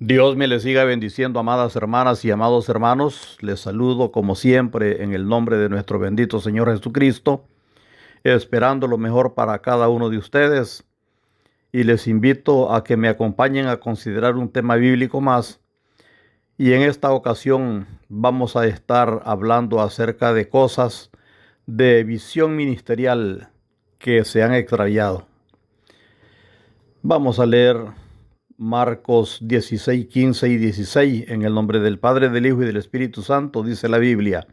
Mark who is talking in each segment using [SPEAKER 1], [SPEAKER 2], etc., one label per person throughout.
[SPEAKER 1] Dios me les siga bendiciendo, amadas hermanas y amados hermanos. Les saludo como siempre en el nombre de nuestro bendito Señor Jesucristo, esperando lo mejor para cada uno de ustedes. Y les invito a que me acompañen a considerar un tema bíblico más. Y en esta ocasión vamos a estar hablando acerca de cosas de visión ministerial que se han extraviado. Vamos a leer Marcos 16, 15 y 16. En el nombre del Padre, del Hijo y del Espíritu Santo, dice la Biblia.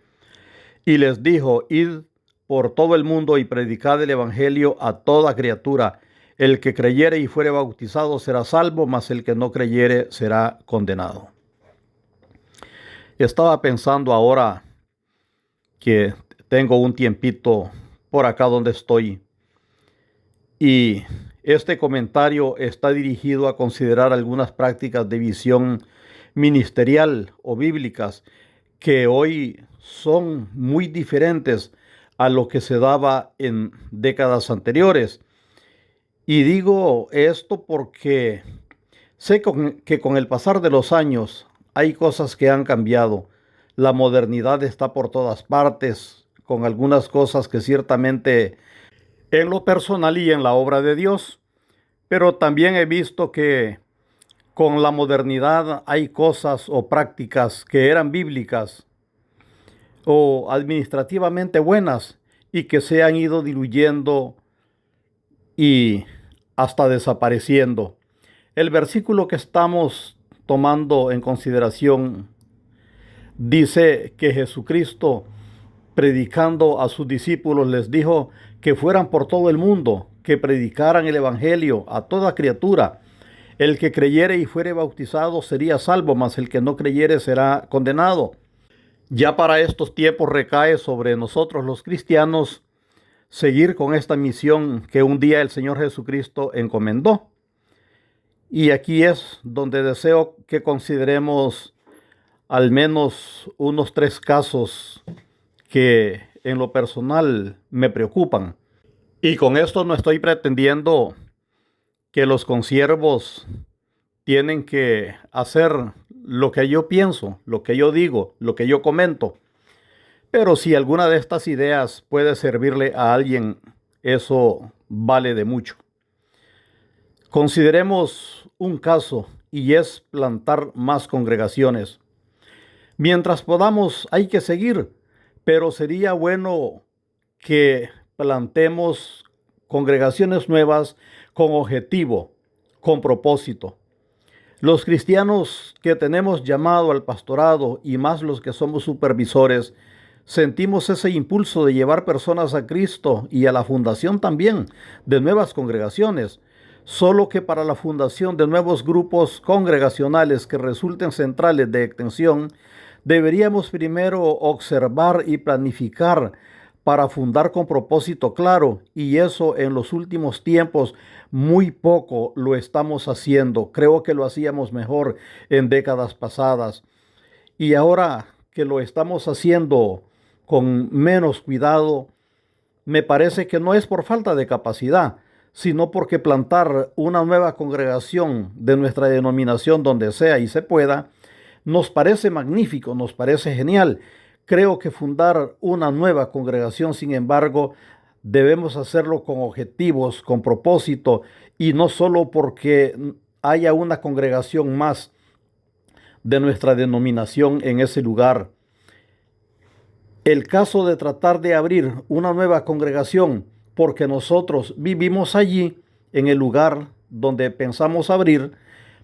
[SPEAKER 1] Y les dijo: id por todo el mundo y predicad el evangelio a toda criatura. El que creyere y fuere bautizado será salvo, mas el que no creyere será condenado. Estaba pensando ahora que tengo un tiempito por acá donde estoy, y este comentario está dirigido a considerar algunas prácticas de visión ministerial o bíblicas que hoy son muy diferentes a lo que se daba en décadas anteriores. Y digo esto porque sé que con el pasar de los años hay cosas que han cambiado. La modernidad está por todas partes, con algunas cosas que ciertamente en lo personal y en la obra de Dios. Pero también he visto que con la modernidad hay cosas o prácticas que eran bíblicas o administrativamente buenas y que se han ido diluyendo y hasta desapareciendo. El versículo que estamos tomando en consideración dice que Jesucristo, predicando a sus discípulos, les dijo que fueran por todo el mundo, que predicaran el evangelio a toda criatura. El que creyere y fuere bautizado sería salvo, mas el que no creyere será condenado. Ya para estos tiempos recae sobre nosotros los cristianos seguir con esta misión que un día el Señor Jesucristo encomendó. Y aquí es donde deseo que consideremos al menos unos 3 casos que en lo personal me preocupan. Y con esto no estoy pretendiendo que los consiervos tienen que hacer lo que yo pienso, lo que yo digo, lo que yo comento. Pero si alguna de estas ideas puede servirle a alguien, eso vale de mucho. Consideremos un caso, y es plantar más congregaciones. Mientras podamos, hay que seguir, pero sería bueno que plantemos congregaciones nuevas con objetivo, con propósito. Los cristianos que tenemos llamado al pastorado, y más los que somos supervisores, sentimos ese impulso de llevar personas a Cristo y a la fundación también de nuevas congregaciones. Solo que para la fundación de nuevos grupos congregacionales que resulten centrales de extensión, deberíamos primero observar y planificar para fundar con propósito claro, y eso en los últimos tiempos muy poco lo estamos haciendo. Creo que lo hacíamos mejor en décadas pasadas, y ahora que lo estamos haciendo con menos cuidado, me parece que no es por falta de capacidad, sino porque plantar una nueva congregación de nuestra denominación donde sea y se pueda, nos parece magnífico, nos parece genial. Creo que fundar una nueva congregación, sin embargo, debemos hacerlo con objetivos, con propósito, y no solo porque haya una congregación más de nuestra denominación en ese lugar. El caso de tratar de abrir una nueva congregación porque nosotros vivimos allí, en el lugar donde pensamos abrir,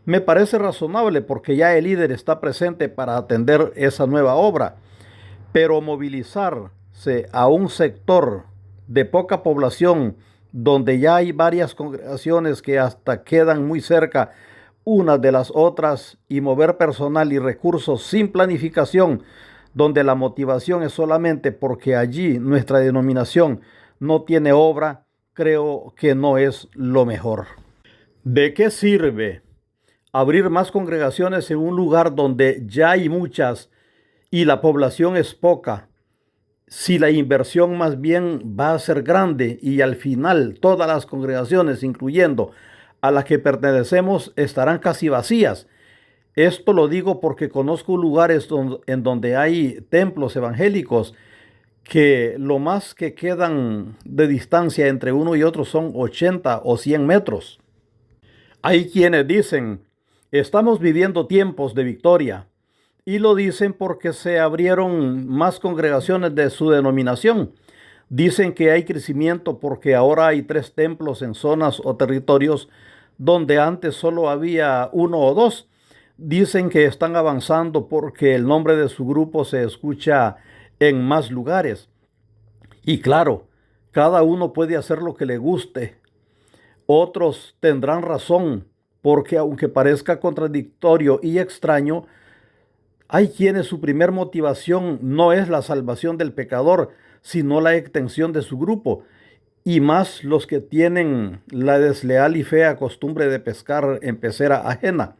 [SPEAKER 1] me parece razonable porque ya el líder está presente para atender esa nueva obra. Pero movilizarse a un sector de poca población donde ya hay varias congregaciones que hasta quedan muy cerca unas de las otras, y mover personal y recursos sin planificación, donde la motivación es solamente porque allí nuestra denominación no tiene obra, creo que no es lo mejor. ¿De qué sirve abrir más congregaciones en un lugar donde ya hay muchas y la población es poca, si la inversión más bien va a ser grande y al final todas las congregaciones, incluyendo a las que pertenecemos, estarán casi vacías? Esto lo digo porque conozco lugares en donde hay templos evangélicos que lo más que quedan de distancia entre uno y otro son 80 o 100 metros. Hay quienes dicen, estamos viviendo tiempos de victoria, y lo dicen porque se abrieron más congregaciones de su denominación. Dicen que hay crecimiento porque ahora hay 3 templos en zonas o territorios donde antes solo había 1 o 2. Dicen que están avanzando porque el nombre de su grupo se escucha en más lugares. Y claro, cada uno puede hacer lo que le guste. Otros tendrán razón porque aunque parezca contradictorio y extraño, hay quienes su primer motivación no es la salvación del pecador, sino la extensión de su grupo, y más los que tienen la desleal y fea costumbre de pescar en pecera ajena.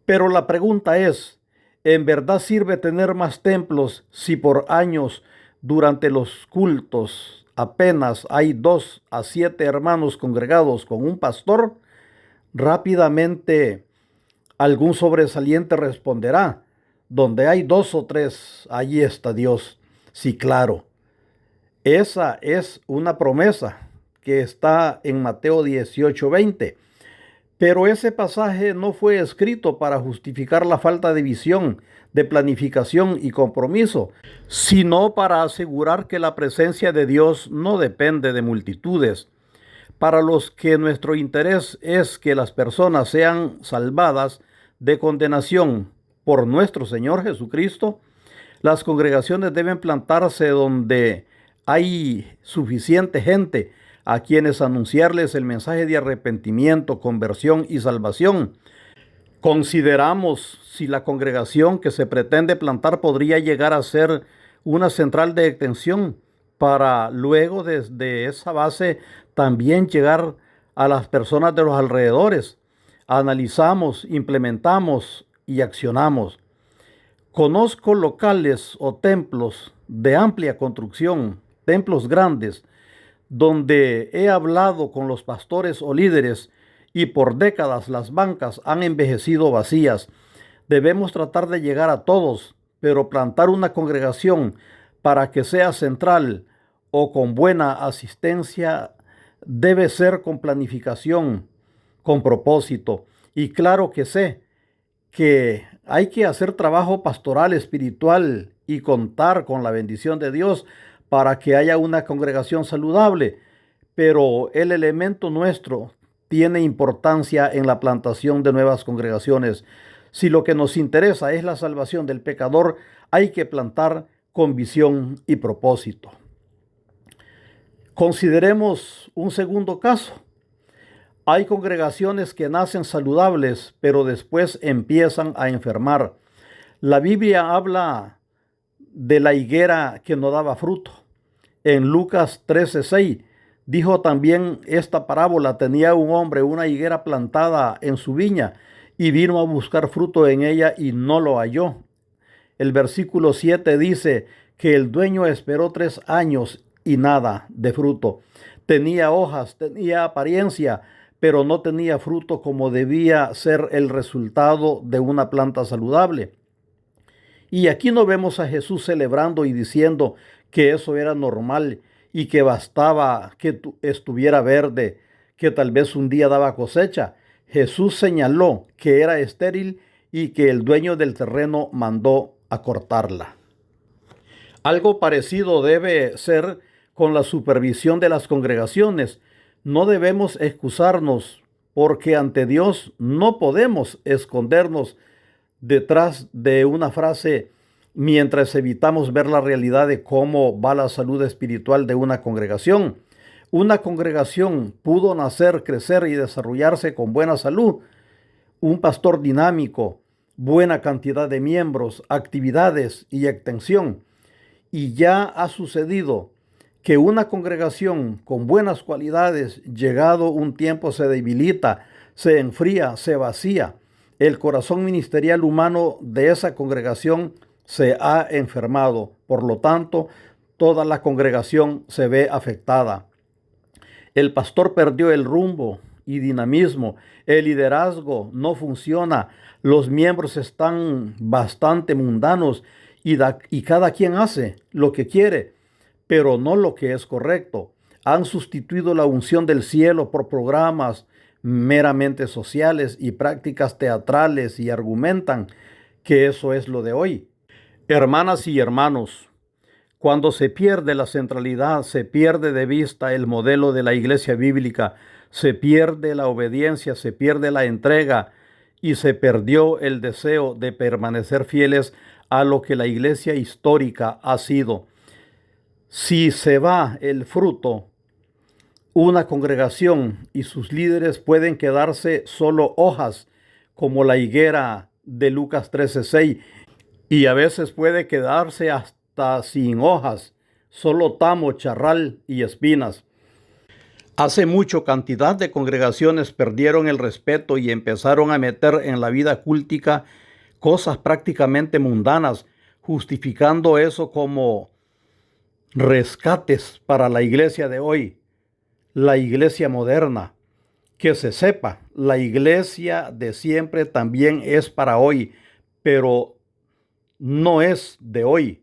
[SPEAKER 1] Pero la pregunta es, ¿en verdad sirve tener más templos si por años durante los cultos apenas hay 2 a 7 hermanos congregados con un pastor? Rápidamente algún sobresaliente responderá, donde hay 2 o 3, allí está Dios. Sí, claro. Esa es una promesa que está en Mateo 18:20. Pero ese pasaje no fue escrito para justificar la falta de visión, de planificación y compromiso, sino para asegurar que la presencia de Dios no depende de multitudes. Para los que nuestro interés es que las personas sean salvadas de condenación por nuestro Señor Jesucristo, las congregaciones deben plantarse donde hay suficiente gente a quienes anunciarles el mensaje de arrepentimiento, conversión y salvación. Consideramos si la congregación que se pretende plantar podría llegar a ser una central de extensión para luego desde esa base también llegar a las personas de los alrededores. Analizamos, implementamos y accionamos. Conozco locales o templos de amplia construcción, templos grandes, donde he hablado con los pastores o líderes y por décadas las bancas han envejecido vacías. Debemos tratar de llegar a todos, pero plantar una congregación para que sea central o con buena asistencia debe ser con planificación, con propósito. Y claro que sé que hay que hacer trabajo pastoral espiritual y contar con la bendición de Dios para que haya una congregación saludable, pero el elemento nuestro tiene importancia en la plantación de nuevas congregaciones. Si lo que nos interesa es la salvación del pecador, hay que plantar con visión y propósito. Consideremos un segundo caso. Hay congregaciones que nacen saludables, pero después empiezan a enfermar. La Biblia habla de la higuera que no daba fruto. En Lucas 13:6 dijo también esta parábola: tenía un hombre una higuera plantada en su viña y vino a buscar fruto en ella y no lo halló. El versículo 7 dice que el dueño esperó 3 años y nada de fruto. Tenía hojas, tenía apariencia, pero no tenía fruto como debía ser el resultado de una planta saludable. Y aquí no vemos a Jesús celebrando y diciendo que eso era normal y que bastaba que estuviera verde, que tal vez un día daba cosecha. Jesús señaló que era estéril y que el dueño del terreno mandó a cortarla. Algo parecido debe ser con la supervisión de las congregaciones. No debemos excusarnos porque ante Dios no podemos escondernos detrás de una frase mientras evitamos ver la realidad de cómo va la salud espiritual de una congregación. Una congregación pudo nacer, crecer y desarrollarse con buena salud. Un pastor dinámico, buena cantidad de miembros, actividades y extensión. Y ya ha sucedido que una congregación con buenas cualidades, llegado un tiempo, se debilita, se enfría, se vacía. El corazón ministerial humano de esa congregación se ha enfermado. Por lo tanto, toda la congregación se ve afectada. El pastor perdió el rumbo y dinamismo. El liderazgo no funciona. Los miembros están bastante mundanos y cada quien hace lo que quiere, pero no lo que es correcto. Han sustituido la unción del cielo por programas meramente sociales y prácticas teatrales y argumentan que eso es lo de hoy. Hermanas y hermanos, cuando se pierde la centralidad, se pierde de vista el modelo de la iglesia bíblica, se pierde la obediencia, se pierde la entrega y se perdió el deseo de permanecer fieles a lo que la iglesia histórica ha sido. Si se va el fruto, una congregación y sus líderes pueden quedarse solo hojas, como la higuera de Lucas 13:6, y a veces puede quedarse hasta sin hojas, solo tamo, charral y espinas. Hace mucho cantidad de congregaciones perdieron el respeto y empezaron a meter en la vida cultica cosas prácticamente mundanas, justificando eso como rescates para la iglesia de hoy, la iglesia moderna. Que se sepa, la iglesia de siempre también es para hoy, pero no es de hoy.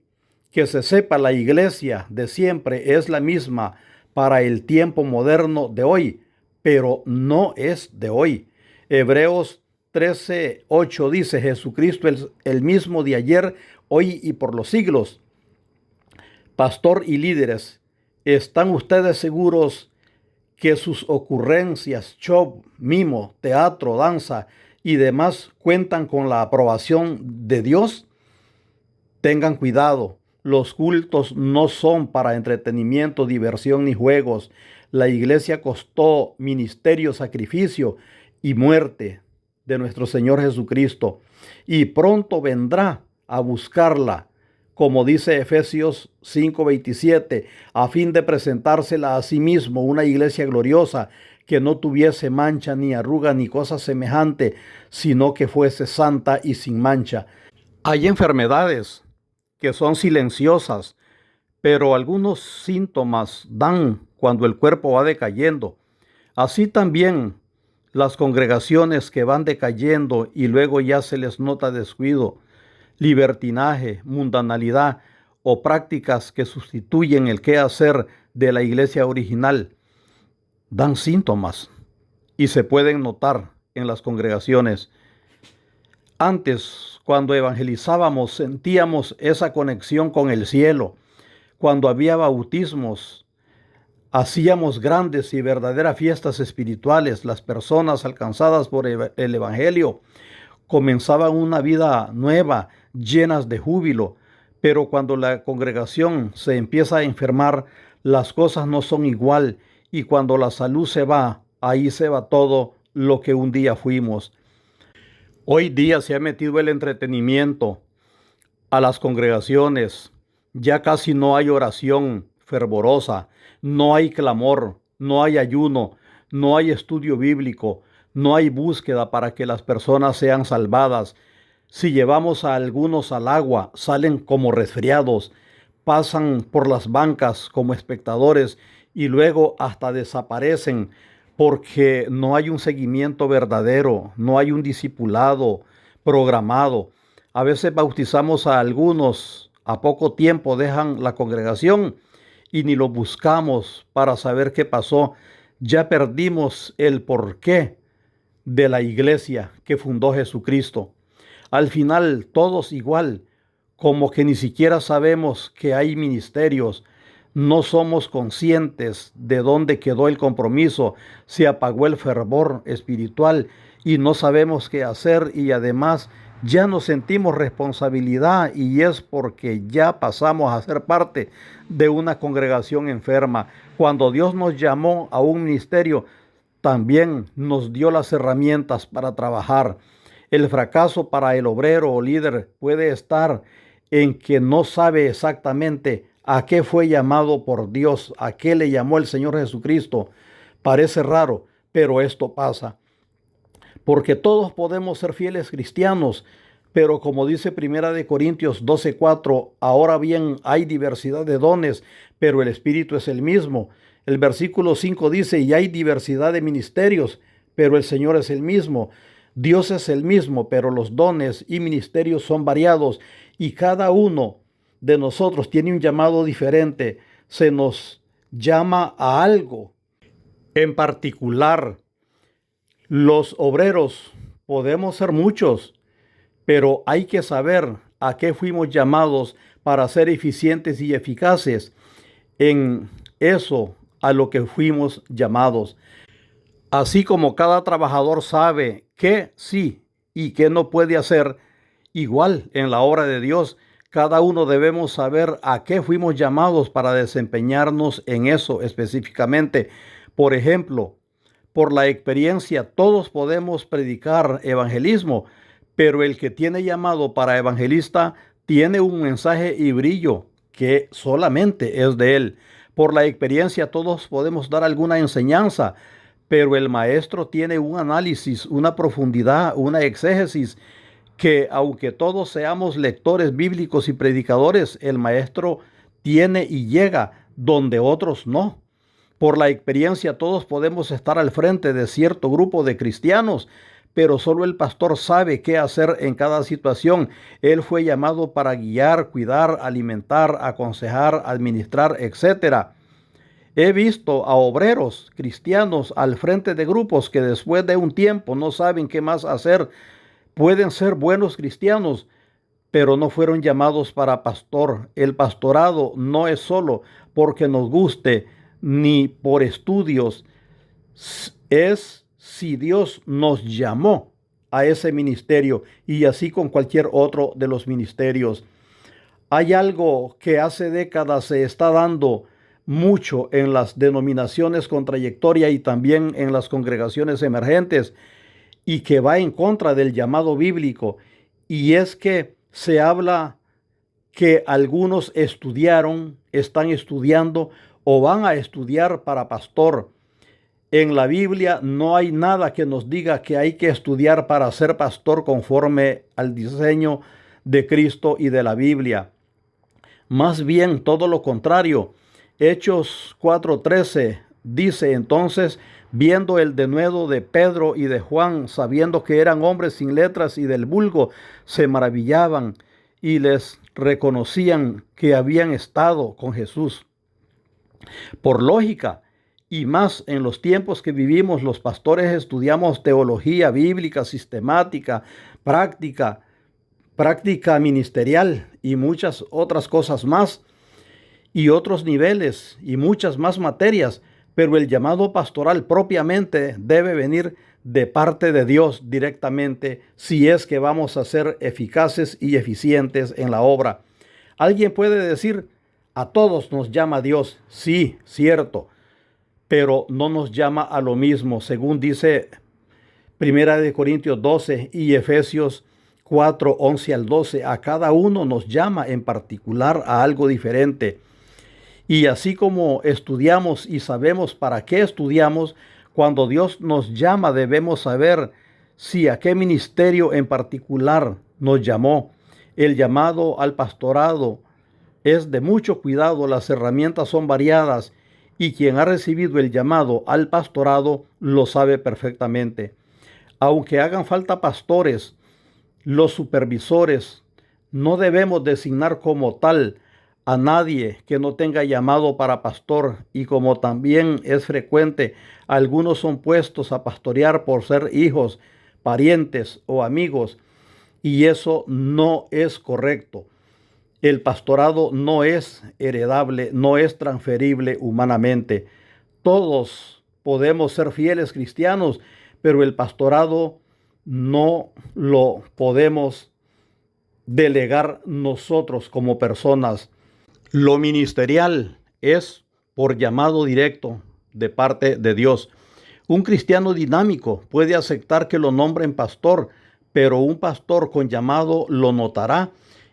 [SPEAKER 1] Que se sepa, la iglesia de siempre es la misma para el tiempo moderno de hoy, pero no es de hoy. Hebreos 13:8 dice: Jesucristo es el mismo de ayer, hoy y por los siglos. Pastor y líderes, ¿están ustedes seguros que sus ocurrencias, show, mimo, teatro, danza y demás cuentan con la aprobación de Dios? Tengan cuidado, los cultos no son para entretenimiento, diversión ni juegos. La iglesia costó ministerio, sacrificio y muerte de nuestro Señor Jesucristo, y pronto vendrá a buscarla, como dice Efesios 5:27, a fin de presentársela a sí mismo una iglesia gloriosa, que no tuviese mancha ni arruga ni cosa semejante, sino que fuese santa y sin mancha. Hay enfermedades que son silenciosas, pero algunos síntomas dan cuando el cuerpo va decayendo. Así también las congregaciones que van decayendo y luego ya se les nota descuido, libertinaje, mundanalidad o prácticas que sustituyen el quehacer de la iglesia original, dan síntomas y se pueden notar en las congregaciones. Antes, cuando evangelizábamos, sentíamos esa conexión con el cielo. Cuando había bautismos, hacíamos grandes y verdaderas fiestas espirituales. Las personas alcanzadas por el evangelio comenzaban una vida nueva, llenas de júbilo. Pero cuando la congregación se empieza a enfermar, las cosas no son igual, y cuando la salud se va, ahí se va todo lo que un día fuimos. Hoy día se ha metido el entretenimiento a las congregaciones. Ya casi no hay oración fervorosa, no hay clamor, no hay ayuno, no hay estudio bíblico, no hay búsqueda para que las personas sean salvadas. Si llevamos a algunos al agua, salen como resfriados, pasan por las bancas como espectadores y luego hasta desaparecen, porque no hay un seguimiento verdadero, no hay un discipulado programado. A veces bautizamos a algunos, a poco tiempo dejan la congregación y ni lo buscamos para saber qué pasó. Ya perdimos el porqué de la iglesia que fundó Jesucristo. Al final todos igual, como que ni siquiera sabemos que hay ministerios. No somos conscientes de dónde quedó el compromiso, se apagó el fervor espiritual y no sabemos qué hacer, y además ya no sentimos responsabilidad, y es porque ya pasamos a ser parte de una congregación enferma. Cuando Dios nos llamó a un ministerio, también nos dio las herramientas para trabajar. El fracaso para el obrero o líder puede estar en que no sabe exactamente a qué fue llamado por Dios, a qué le llamó el Señor Jesucristo. Parece raro, pero esto pasa. Porque todos podemos ser fieles cristianos, pero como dice 1 Corintios 12:4, ahora bien hay diversidad de dones, pero el Espíritu es el mismo. El versículo 5 dice: y hay diversidad de ministerios, pero el Señor es el mismo. Dios es el mismo, pero los dones y ministerios son variados y cada uno de nosotros tiene un llamado diferente. Se nos llama a algo en particular. Los obreros podemos ser muchos, pero hay que saber a qué fuimos llamados para ser eficientes y eficaces en eso a lo que fuimos llamados. Así como cada trabajador sabe qué sí y qué no puede hacer, igual en la obra de Dios, cada uno debemos saber a qué fuimos llamados para desempeñarnos en eso específicamente. Por ejemplo, por la experiencia todos podemos predicar evangelismo, pero el que tiene llamado para evangelista tiene un mensaje y brillo que solamente es de él. Por la experiencia todos podemos dar alguna enseñanza, pero el maestro tiene un análisis, una profundidad, una exégesis que aunque todos seamos lectores bíblicos y predicadores, el maestro tiene y llega donde otros no. Por la experiencia todos podemos estar al frente de cierto grupo de cristianos, pero solo el pastor sabe qué hacer en cada situación. Él fue llamado para guiar, cuidar, alimentar, aconsejar, administrar, etc. He visto a obreros cristianos al frente de grupos que después de un tiempo no saben qué más hacer. Pueden ser buenos cristianos, pero no fueron llamados para pastor. El pastorado no es solo porque nos guste ni por estudios. Es si Dios nos llamó a ese ministerio, y así con cualquier otro de los ministerios. Hay algo que hace décadas se está dando mucho en las denominaciones con trayectoria y también en las congregaciones emergentes, y que va en contra del llamado bíblico, y es que se habla que algunos estudiaron, están estudiando o van a estudiar para pastor. En la Biblia no hay nada que nos diga que hay que estudiar para ser pastor conforme al diseño de Cristo y de la Biblia. Más bien todo lo contrario. Hechos 4:13 dice: entonces, viendo el denuedo de Pedro y de Juan, sabiendo que eran hombres sin letras y del vulgo, se maravillaban y les reconocían que habían estado con Jesús. Por lógica, y más en los tiempos que vivimos, los pastores estudiamos teología bíblica, sistemática, práctica ministerial y muchas otras cosas más, y otros niveles y muchas más materias, pero el llamado pastoral propiamente debe venir de parte de Dios directamente si es que vamos a ser eficaces y eficientes en la obra. Alguien puede decir: a todos nos llama Dios. Sí, cierto, pero no nos llama a lo mismo, según dice 1 Corintios 12 y Efesios 4:11 al 12. A cada uno nos llama en particular a algo diferente. Y así como estudiamos y sabemos para qué estudiamos, cuando Dios nos llama debemos saber si a qué ministerio en particular nos llamó. El llamado al pastorado es de mucho cuidado, las herramientas son variadas y quien ha recibido el llamado al pastorado lo sabe perfectamente. Aunque hagan falta pastores, los supervisores, no debemos designar como tal a nadie que no tenga llamado para pastor, y como también es frecuente, algunos son puestos a pastorear por ser hijos, parientes o amigos, y eso no es correcto. El pastorado no es heredable, no es transferible humanamente. Todos podemos ser fieles cristianos, pero el pastorado no lo podemos delegar nosotros como personas. Lo ministerial es por llamado directo de parte de Dios. Un cristiano dinámico puede aceptar que lo nombren pastor, pero un pastor con llamado lo notará,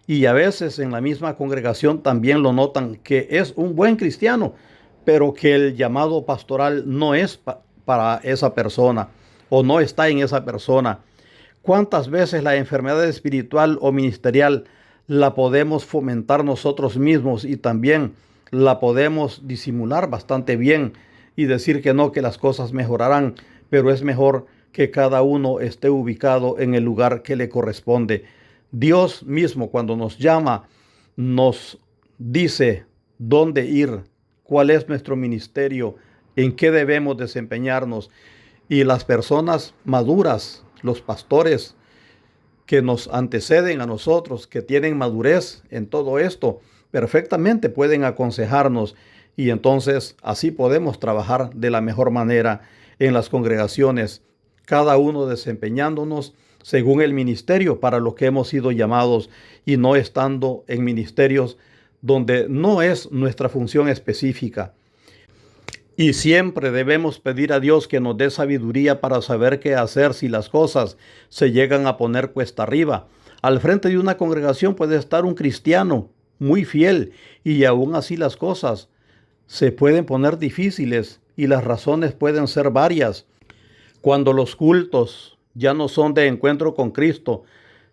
[SPEAKER 1] y a veces en la misma congregación también lo notan que es un buen cristiano, pero que el llamado pastoral no es para esa persona o no está en esa persona. ¿Cuántas veces la enfermedad espiritual o ministerial la podemos fomentar nosotros mismos y también la podemos disimular bastante bien y decir que no, que las cosas mejorarán, pero es mejor que cada uno esté ubicado en el lugar que le corresponde. Dios mismo, cuando nos llama, nos dice dónde ir, cuál es nuestro ministerio, en qué debemos desempeñarnos. Y las personas maduras, los pastores que nos anteceden a nosotros, que tienen madurez en todo esto, perfectamente pueden aconsejarnos, y entonces así podemos trabajar de la mejor manera en las congregaciones, cada uno desempeñándonos según el ministerio para lo que hemos sido llamados, y no estando en ministerios donde no es nuestra función específica. Y siempre debemos pedir a Dios que nos dé sabiduría para saber qué hacer si las cosas se llegan a poner cuesta arriba. Al frente de una congregación puede estar un cristiano muy fiel, y aún así las cosas se pueden poner difíciles, y las razones pueden ser varias. Cuando los cultos ya no son de encuentro con Cristo,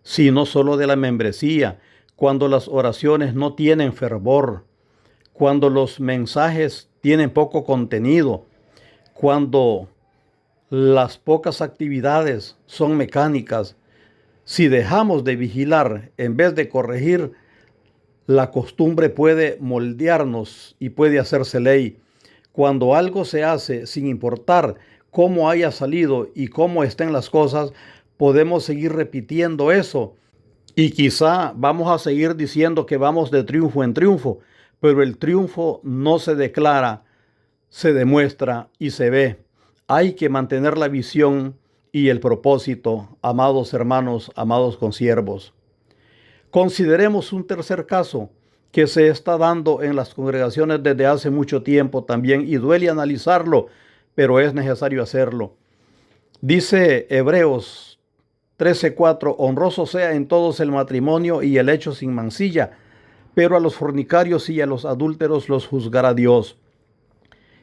[SPEAKER 1] sino solo de la membresía, cuando las oraciones no tienen fervor, cuando los mensajes tienen poco contenido, cuando las pocas actividades son mecánicas, si dejamos de vigilar en vez de corregir, la costumbre puede moldearnos y puede hacerse ley. Cuando algo se hace sin importar cómo haya salido y cómo estén las cosas, podemos seguir repitiendo eso. Y quizá vamos a seguir diciendo que vamos de triunfo en triunfo, pero el triunfo no se declara, se demuestra y se ve. Hay que mantener la visión y el propósito, amados hermanos, amados consiervos. Consideremos un tercer caso que se está dando en las congregaciones desde hace mucho tiempo también, y duele analizarlo, pero es necesario hacerlo. Dice Hebreos 13:4: honroso sea en todos el matrimonio y el hecho sin mancilla, pero a los fornicarios y a los adúlteros los juzgará Dios.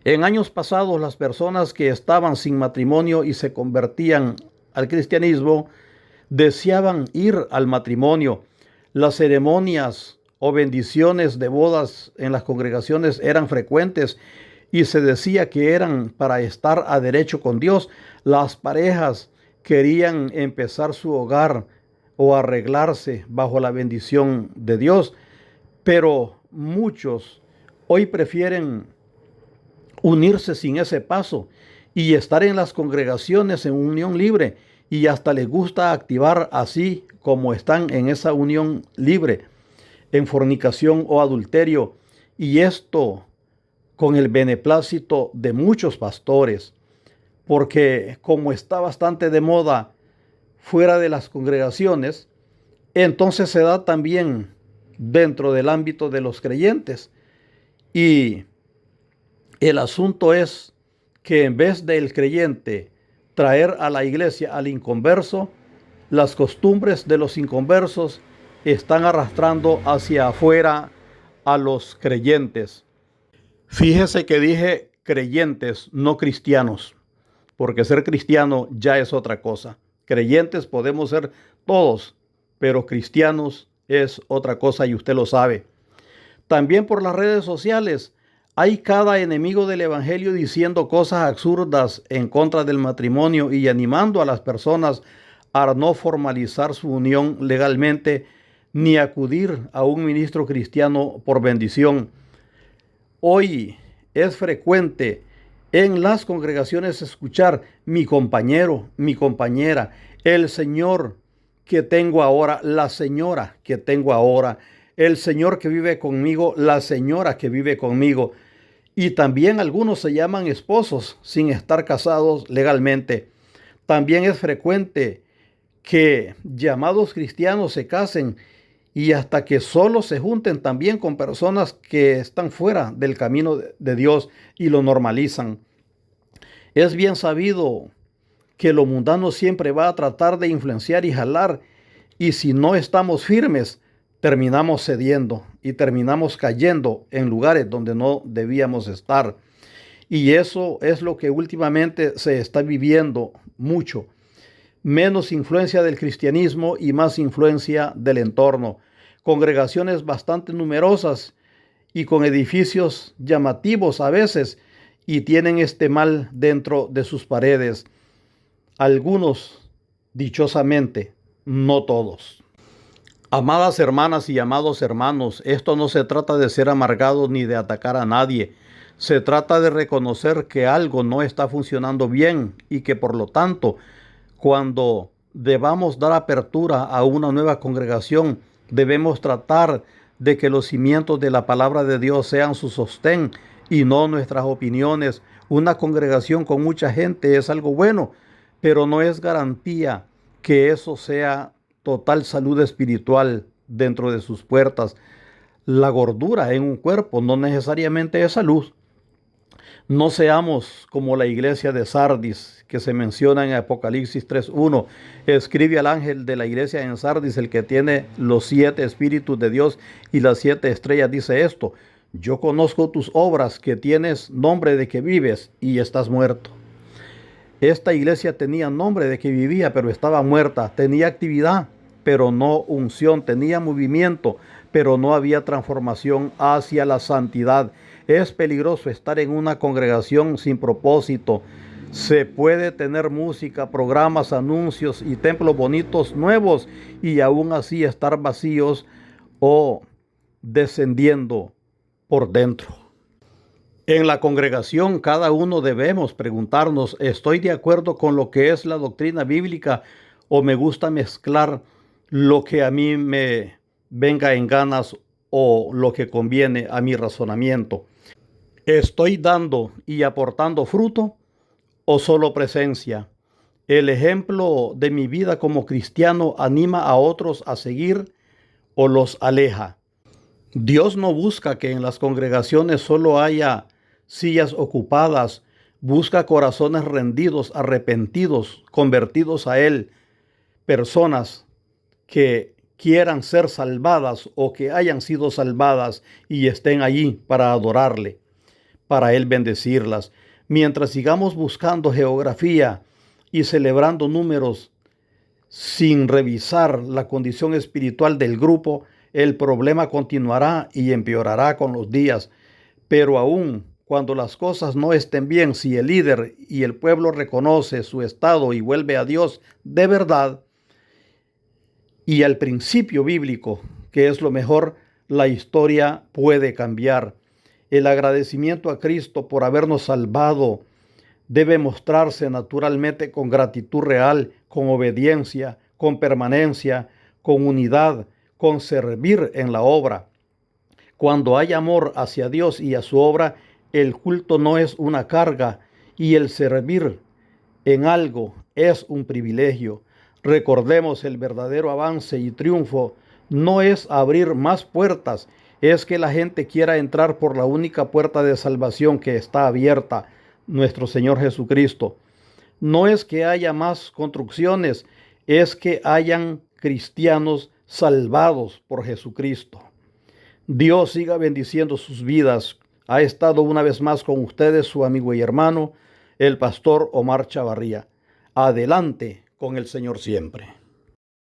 [SPEAKER 1] En años pasados, las personas que estaban sin matrimonio y se convertían al cristianismo deseaban ir al matrimonio. Las ceremonias o bendiciones de bodas en las congregaciones eran frecuentes, y se decía que eran para estar a derecho con Dios. Las parejas querían empezar su hogar o arreglarse bajo la bendición de Dios, pero muchos hoy prefieren unirse sin ese paso y estar en las congregaciones en unión libre, y hasta les gusta activar así como están en esa unión libre, en fornicación o adulterio, y esto con el beneplácito de muchos pastores, porque como está bastante de moda fuera de las congregaciones, entonces se da también dentro del ámbito de los creyentes. Y el asunto es que en vez del creyente traer a la iglesia al inconverso, las costumbres de los inconversos están arrastrando hacia afuera a los creyentes. Fíjese que dije creyentes, no cristianos, porque ser cristiano ya es otra cosa. Creyentes podemos ser todos, pero cristianos es otra cosa, y usted lo sabe. También por las redes sociales hay cada enemigo del evangelio diciendo cosas absurdas en contra del matrimonio y animando a las personas a no formalizar su unión legalmente ni acudir a un ministro cristiano por bendición. Hoy es frecuente en las congregaciones escuchar: mi compañero, mi compañera, el señor que tengo ahora, la señora que tengo ahora, el señor que vive conmigo, la señora que vive conmigo. Y también algunos se llaman esposos sin estar casados legalmente. También es frecuente que llamados cristianos se casen, y hasta que solo se junten también con personas que están fuera del camino de Dios, y lo normalizan. Es bien sabido que lo mundano siempre va a tratar de influenciar y jalar, y si no estamos firmes, terminamos cediendo y terminamos cayendo en lugares donde no debíamos estar. Y eso es lo que últimamente se está viviendo mucho. Menos influencia del cristianismo y más influencia del entorno. Congregaciones bastante numerosas y con edificios llamativos a veces, y tienen este mal dentro de sus paredes. Algunos, dichosamente, no todos. Amadas hermanas y amados hermanos, esto no se trata de ser amargados ni de atacar a nadie. Se trata de reconocer que algo no está funcionando bien y que por lo tanto, cuando debamos dar apertura a una nueva congregación, debemos tratar de que los cimientos de la palabra de Dios sean su sostén y no nuestras opiniones. Una congregación con mucha gente es algo bueno, pero no es garantía que eso sea total salud espiritual dentro de sus puertas. La gordura en un cuerpo no necesariamente es salud. No seamos como la iglesia de Sardis, que se menciona en Apocalipsis 3:1. Escribe al ángel de la iglesia en Sardis, el que tiene los 7 espíritus de Dios y las 7 estrellas, dice esto: yo conozco tus obras, que tienes nombre de que vives y estás muerto. Esta iglesia tenía nombre de que vivía, pero estaba muerta. Tenía actividad, pero no unción. Tenía movimiento, pero no había transformación hacia la santidad. Es peligroso estar en una congregación sin propósito. Se puede tener música, programas, anuncios y templos bonitos nuevos y aún así estar vacíos o descendiendo por dentro. En la congregación, cada uno debemos preguntarnos: ¿estoy de acuerdo con lo que es la doctrina bíblica o me gusta mezclar lo que a mí me venga en ganas o lo que conviene a mi razonamiento? ¿Estoy dando y aportando fruto o solo presencia? ¿El ejemplo de mi vida como cristiano anima a otros a seguir o los aleja? Dios no busca que en las congregaciones solo haya sillas ocupadas. Busca corazones rendidos, arrepentidos, convertidos a Él. Personas que quieran ser salvadas o que hayan sido salvadas y estén allí para adorarle, para Él bendecirlas. Mientras sigamos buscando geografía y celebrando números sin revisar la condición espiritual del grupo, el problema continuará y empeorará con los días. Pero aún cuando las cosas no estén bien, si el líder y el pueblo reconoce su estado y vuelve a Dios de verdad y al principio bíblico, que es lo mejor, la historia puede cambiar. El agradecimiento a Cristo por habernos salvado debe mostrarse naturalmente con gratitud real, con obediencia, con permanencia, con unidad, con servir en la obra. Cuando hay amor hacia Dios y a su obra, el culto no es una carga y el servir en algo es un privilegio. Recordemos, el verdadero avance y triunfo no es abrir más puertas, es que la gente quiera entrar por la única puerta de salvación que está abierta, nuestro Señor Jesucristo. No es que haya más construcciones, es que hayan cristianos salvados por Jesucristo. Dios siga bendiciendo sus vidas. Ha estado una vez más con ustedes su amigo y hermano, el pastor Omar Chavarría. Adelante con el Señor siempre.